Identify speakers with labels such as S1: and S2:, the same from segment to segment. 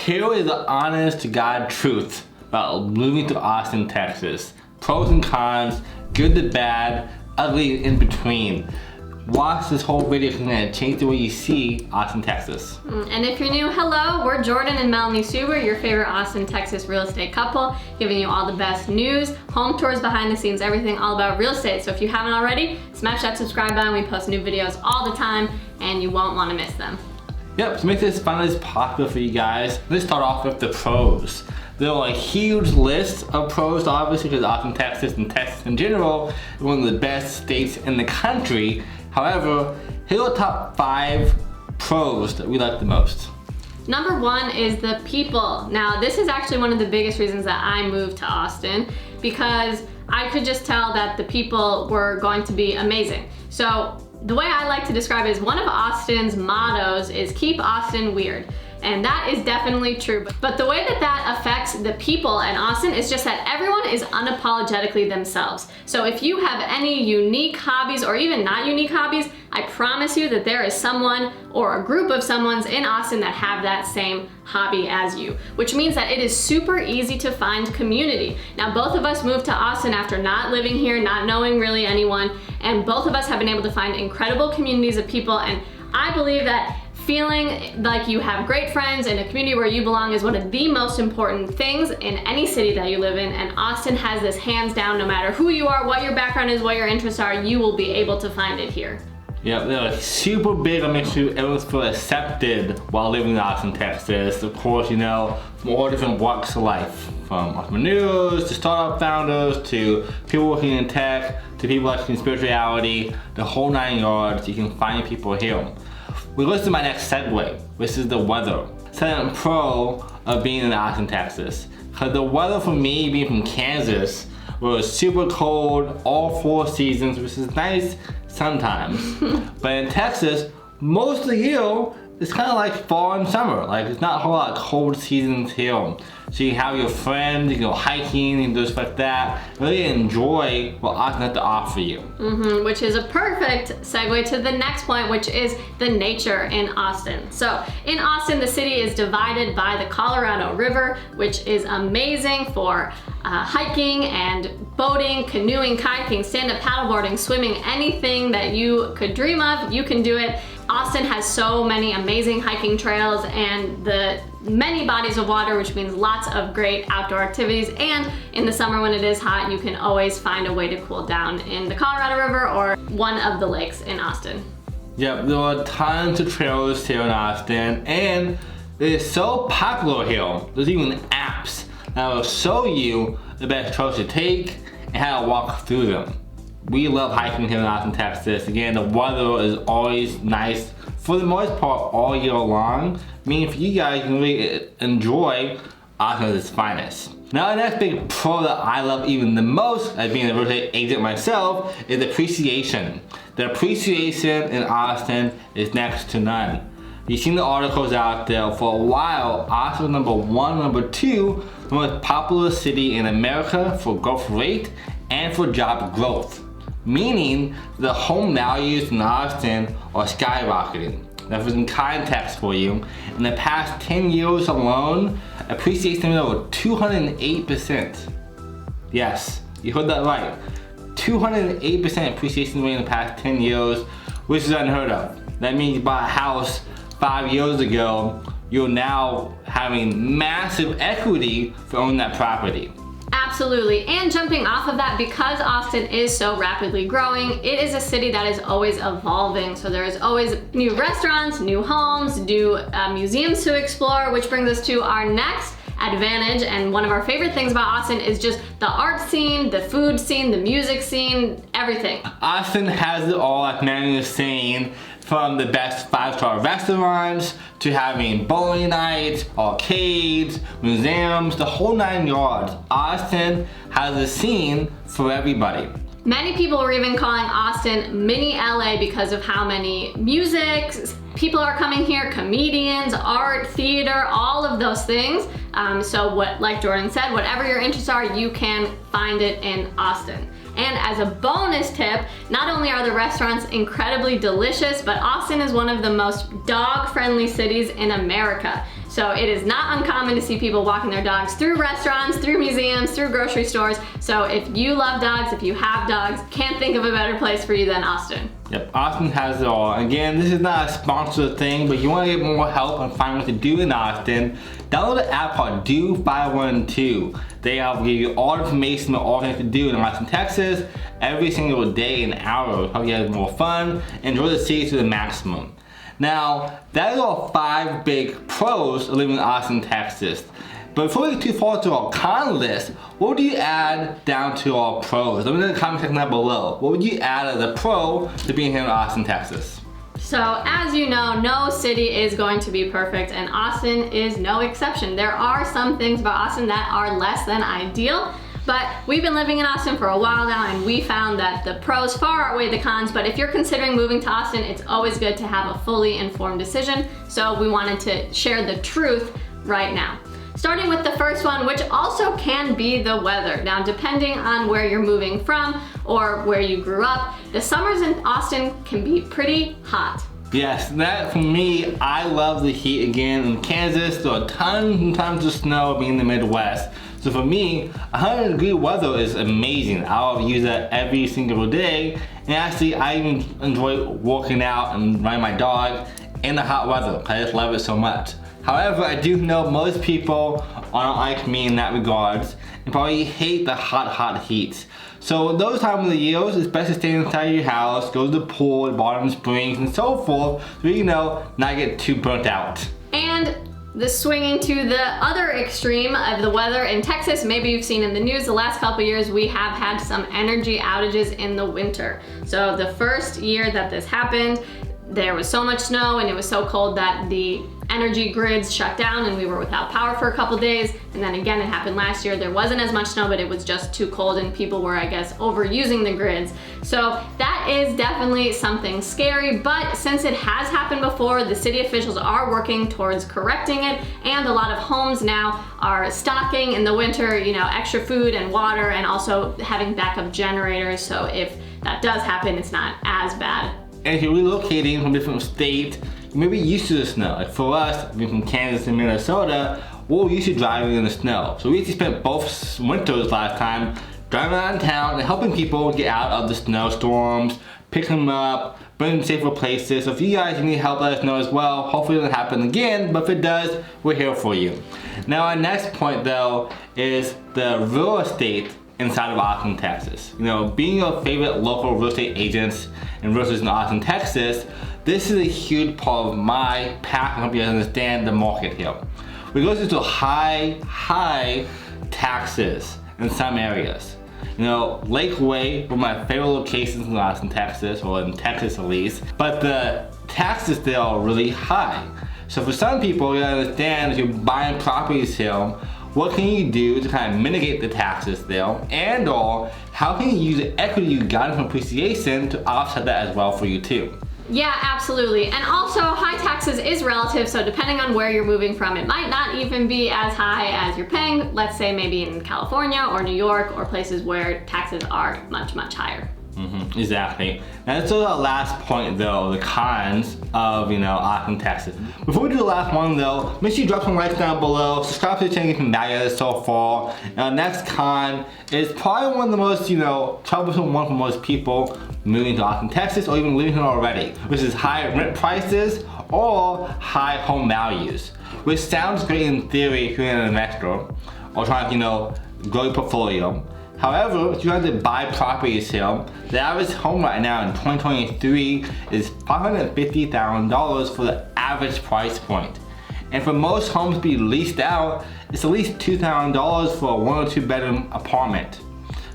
S1: Here is the honest to God truth about moving to Austin, Texas. Pros and cons, good to bad, ugly in between. Watch this whole video because it's going to change the way you see Austin, Texas.
S2: And if you're new, hello, we're Jordan and Melanie Suber, your favorite Austin, Texas real estate couple, giving you all the best news, home tours, behind the scenes, everything all about real estate. So if you haven't already, smash that subscribe button. We post new videos all the time and you won't want to miss them.
S1: Yep, to make this as fun as possible for you guys, let's start off with the pros. There are a huge list of pros, obviously, because Austin, Texas, and Texas in general is one of the best states in the country. However, here are the top 5 pros that we like the most.
S2: Number 1 is the people. Now, this is actually one of the biggest reasons that I moved to Austin, because I could just tell that the people were going to be amazing. So the way I like to describe it is one of Austin's mottos is keep Austin weird. And that is definitely true. But the way that that affects the people in Austin is just that everyone is unapologetically themselves. So if you have any unique hobbies or even not unique hobbies, I promise you that there is someone or a group of someone's in Austin that have that same hobby as you, which means that it is super easy to find community. Now, both of us moved to Austin after not living here, not knowing really anyone, and both of us have been able to find incredible communities of people, and I believe that feeling like you have great friends and a community where you belong is one of the most important things in any city that you live in, and Austin has this hands down. No matter who you are, what your background is, what your interests are, you will be able to find it here.
S1: Yeah, they're super big on making sure everyone feels accepted while living in Austin, Texas. Of course, you know, from all different walks of life, from entrepreneurs to startup founders to people working in tech to people working in spirituality, the whole 9 yards. You can find people here. We go to my next segue, which is the weather. Second pro of being in Austin, Texas. Because the weather for me, being from Kansas, where it's super cold all 4 seasons, which is nice sometimes. But in Texas, most of the year, it's kind of like fall and summer. Like, it's not a whole lot of cold seasons here. So you have your friends, you can go hiking and do stuff like that. Really enjoy what Austin has to offer you.
S2: Which is a perfect segue to the next point, which is the nature in Austin. So in Austin, the city is divided by the Colorado River, which is amazing for hiking and boating, canoeing, kayaking, stand-up paddleboarding, swimming, anything that you could dream of, you can do it. Austin has so many amazing hiking trails and the many bodies of water, which means lots of great outdoor activities. And in the summer when it is hot, you can always find a way to cool down in the Colorado River or one of the lakes in Austin.
S1: Yep, there are tons of trails here in Austin, and it's so popular here. There's even apps that will show you the best trails to take and how to walk through them. We love hiking here in Austin, Texas. Again, the weather is always nice for the most part all year long, meaning for you guys, you can really enjoy Austin at its finest. Now, the next big pro that I love even the most, as being a real estate agent myself, is appreciation. The appreciation in Austin is next to none. You've seen the articles out there. For a while, Austin was number 1, number 2, the most popular city in America for growth rate and for job growth. Meaning the home values in Austin are skyrocketing. Now, for some context for you, in the past 10 years alone, appreciation is over 208%. Yes, you heard that right. 208% appreciation rate in the past 10 years, which is unheard of. That means you bought a house 5 years ago, you're now having massive equity for owning that property.
S2: Absolutely, and jumping off of that, because Austin is so rapidly growing, it is a city that is always evolving. So there's always new restaurants, new homes, new museums to explore, which brings us to our next advantage. And one of our favorite things about Austin is just the art scene, the food scene, the music scene, everything.
S1: Austin has it all, like Manor was saying, from the best 5-star restaurants to having bowling nights, arcades, museums, the whole 9 yards. Austin has a scene for everybody.
S2: Many people are even calling Austin mini LA because of how many music people are coming here, comedians, art, theater, all of those things. So like Jordan said, whatever your interests are, you can find it in Austin. And as a bonus tip, not only are the restaurants incredibly delicious, but Austin is one of the most dog-friendly cities in America. So it is not uncommon to see people walking their dogs through restaurants, through museums, through grocery stores. So if you love dogs, if you have dogs, can't think of a better place for you than Austin.
S1: Yep, Austin has it all. Again, this is not a sponsored thing, but if you want to get more help on finding what to do in Austin, download the app called Do 512. They will give you all the information about all things to do in Austin, Texas, every single day and hour. Help you have more fun, enjoy the city to the maximum. Now, that is all 5 big pros of living in Austin, Texas. But before we get too far to our con list, what would you add down to our pros? Let me know in the comment section down below. What would you add as a pro to being here in Austin, Texas?
S2: So as you know, no city is going to be perfect, and Austin is no exception. There are some things about Austin that are less than ideal, but we've been living in Austin for a while now, and we found that the pros far outweigh the cons. But if you're considering moving to Austin, it's always good to have a fully informed decision. So we wanted to share the truth right now. Starting with the first one, which also can be the weather. Now, depending on where you're moving from or where you grew up, the summers in Austin can be pretty hot.
S1: Yes, that for me, I love the heat. Again, in Kansas, there are tons of snow being in the Midwest. So for me, 100-degree weather is amazing. I'll use that every single day. And actually, I even enjoy working out and running my dog in the hot weather. I just love it so much. However, I do know most people aren't like me in that regards and probably hate the hot heat. So those times of the years, it's best to stay inside your house, go to the pool, bottom springs, and so forth, so you know, not get too burnt out.
S2: And the swinging to the other extreme of the weather in Texas, maybe you've seen in the news the last couple years, we have had some energy outages in the winter. So the first year that this happened, there was so much snow and it was so cold that the energy grids shut down and we were without power for a couple days. And then again, it happened last year. There wasn't as much snow, but it was just too cold and people were, I guess, overusing the grids. So that is definitely something scary, but since it has happened before, the city officials are working towards correcting it, and a lot of homes now are stocking in the winter, you know, extra food and water, and also having backup generators. So if that does happen, it's not as bad.
S1: And if you're relocating from a different state, you may be used to the snow. Like for us, being from Kansas and Minnesota, we're used to driving in the snow. So we actually spent both winters last time driving around town and helping people get out of the snowstorms, pick them up, bring them to safer places. So if you guys need help, let us know as well. Hopefully it doesn't happen again, but if it does, we're here for you. Now our next point though is the real estate inside of Austin, Texas. You know, being your favorite local real estate agents and realtors in Austin, Texas, this is a huge part of my path. I hope you guys understand the market here. We go through high taxes in some areas. You know, Lakeway, one of my favorite locations in Austin, Texas, or in Texas at least, but the taxes there are really high. So for some people, you gotta understand if you're buying properties here, what can you do to kind of mitigate the taxes there, and or how can you use the equity you got from appreciation to offset that as well for you too?
S2: Yeah, absolutely. And also, high taxes is relative, so depending on where you're moving from, it might not even be as high as you're paying, let's say maybe in California or New York or places where taxes are much higher.
S1: Exactly. Now let's go to the last point though, the cons of, you know, Austin, Texas. Before we do the last one though, make sure you drop some likes down below, subscribe to the channel if you can value this so far. And our next con is probably one of the most, you know, troublesome one for most people moving to Austin, Texas, or even living here already, which is high rent prices or high home values. Which sounds great in theory if you're an investor or trying to, you know, grow your portfolio. However, if you have to buy properties here, the average home right now in 2023 is $550,000 for the average price point. And for most homes to be leased out, it's at least $2,000 for a 1 or 2 bedroom apartment.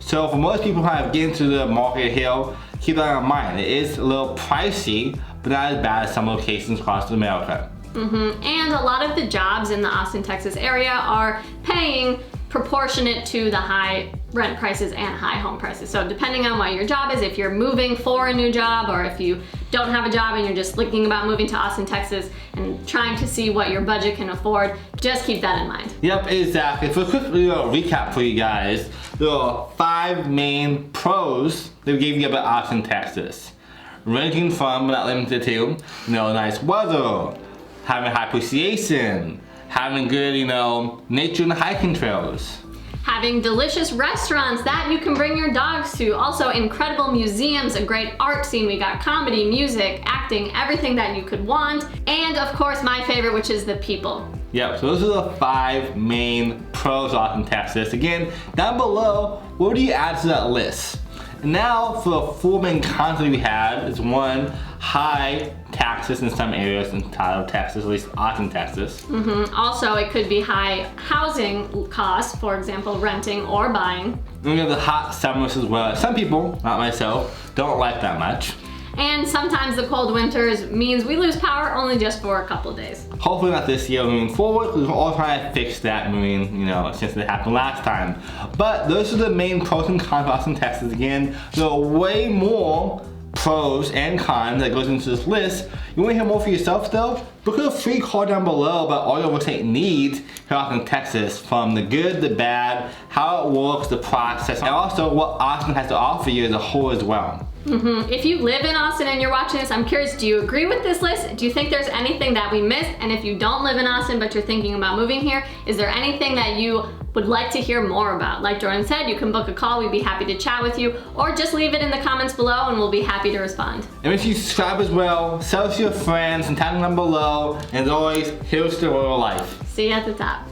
S1: So for most people who have get into the market here, keep that in mind. It is a little pricey, but not as bad as some locations across America.
S2: And a lot of the jobs in the Austin, Texas area are paying proportionate to the high rent prices and high home prices. So depending on what your job is, if you're moving for a new job or if you don't have a job and you're just thinking about moving to Austin, Texas and trying to see what your budget can afford, just keep that in mind.
S1: Yep, exactly. For a quick recap for you guys, there are 5 main pros that we gave you about Austin, Texas. Ranging from, but not limited to, you know, nice weather, having high appreciation, having good, nature and hiking trails.
S2: Having delicious restaurants that you can bring your dogs to. Also incredible museums, a great art scene. We got comedy, music, acting, everything that you could want. And of course, my favorite, which is the people.
S1: Yep, so those are the 5 main pros of Austin, Texas. Again, down below, what do you add to that list? And now for the 4 main cons that we had is 1, high taxes in some areas in Texas, at least Austin, Texas.
S2: Also, it could be high housing costs, for example, renting or buying.
S1: And we have the hot summers as well. Some people, not myself, don't like that much.
S2: And sometimes the cold winters means we lose power only just for a couple of days.
S1: Hopefully not this year moving forward, because we're all trying to fix that moving, since it happened last time. But those are the main pros and cons of Austin, Texas. Again, there are way more pros and cons that goes into this list. You want to hear more for yourself though? Book a free call down below about all your real estate needs here in Texas, from the good, the bad, how it works, the process, and also what Austin has to offer you as a whole as well.
S2: If you live in Austin and you're watching this, I'm curious, do you agree with this list? Do you think there's anything that we missed? And if you don't live in Austin but you're thinking about moving here, is there anything that you would like to hear more about? Like Jordan said, you can book a call, we'd be happy to chat with you, or just leave it in the comments below and we'll be happy to respond.
S1: And if you subscribe as well, share with your friends and tag them down below, and as always, here's to real life.
S2: See you at the top.